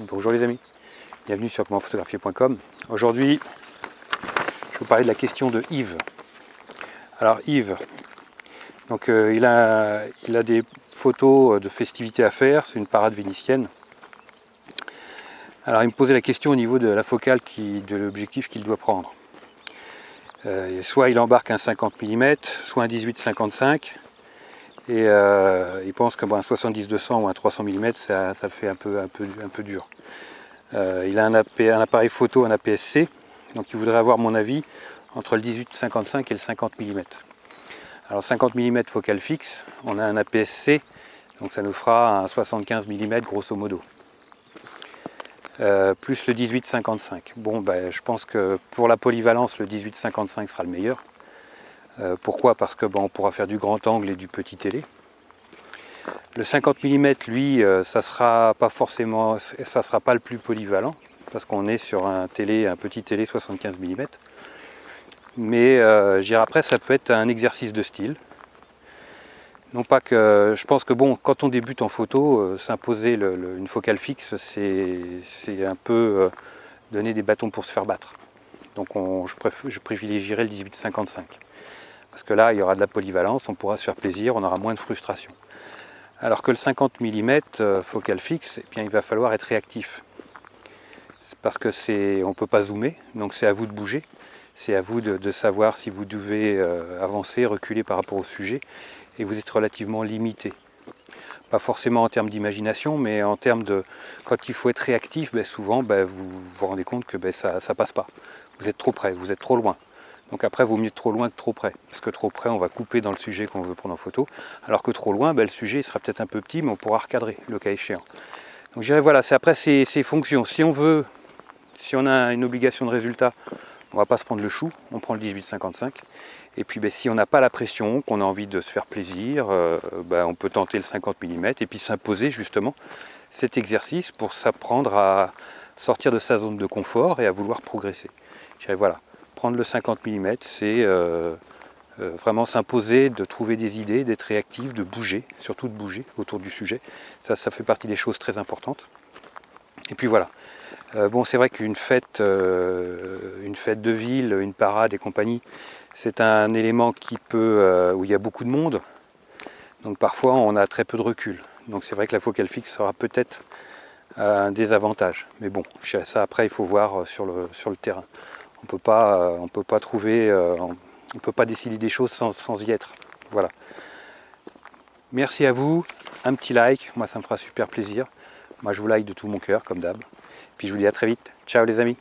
Bonjour les amis, bienvenue sur commentphotographier.com. Aujourd'hui, je vais vous parler de la question de Yves. Alors Yves, donc, il a des photos de festivités à faire, c'est une parade vénitienne. Alors il me posait la question au niveau de la focale, de l'objectif qu'il doit prendre. Soit il embarque un 50 mm, soit un 18-55, et il pense que un 70-200 ou un 300 mm, ça fait un peu dur. Il a un appareil photo, un APS-C, donc il voudrait avoir mon avis entre le 18-55 et le 50 mm. Alors 50 mm focale fixe, on a un APS-C, donc ça nous fera un 75 mm grosso modo. Plus le 18-55. Bon, je pense que pour la polyvalence, le 18-55 sera le meilleur. Pourquoi? Parce que on pourra faire du grand angle et du petit télé. Le 50 mm, lui, ça sera pas le plus polyvalent, parce qu'on est sur un petit télé 75 mm. Mais je dirais après, ça peut être un exercice de style. Non pas que, je pense que quand on débute en photo, s'imposer une focale fixe, c'est un peu donner des bâtons pour se faire battre. Donc je privilégierais le 18-55. Parce que là, il y aura de la polyvalence, on pourra se faire plaisir, on aura moins de frustration. Alors que le 50 mm focale fixe, eh bien, il va falloir être réactif. Parce que on ne peut pas zoomer, donc c'est à vous de bouger. C'est à vous de savoir si vous devez avancer, reculer par rapport au sujet. Et vous êtes relativement limité. Pas forcément en termes d'imagination, mais en termes de... Quand il faut être réactif, souvent vous vous rendez compte que ça passe pas. Vous êtes trop près, vous êtes trop loin. Donc après, il vaut mieux trop loin que trop près. Parce que trop près, on va couper dans le sujet qu'on veut prendre en photo. Alors que trop loin, le sujet sera peut-être un peu petit, mais on pourra recadrer, le cas échéant. Donc je dirais, voilà, c'est après ces fonctions. Si on a une obligation de résultat, on ne va pas se prendre le chou, on prend le 18-55. Et puis si on n'a pas la pression, qu'on a envie de se faire plaisir, on peut tenter le 50 mm et puis s'imposer justement cet exercice pour s'apprendre à sortir de sa zone de confort et à vouloir progresser. Je dirais, voilà, prendre le 50 mm, c'est vraiment s'imposer, de trouver des idées, d'être réactif, de bouger, surtout de bouger autour du sujet. Ça fait partie des choses très importantes. Et puis voilà. C'est vrai qu'une fête de ville, une parade et compagnie, c'est un élément où il y a beaucoup de monde. Donc parfois on a très peu de recul. Donc c'est vrai que la focale fixe sera peut-être un désavantage. Mais bon, ça après il faut voir sur le terrain. On peut pas trouver, on peut pas décider des choses sans y être. Voilà. Merci à vous, un petit like, moi ça me fera super plaisir. Moi je vous like de tout mon cœur comme d'hab. Puis je vous dis à très vite. Ciao les amis.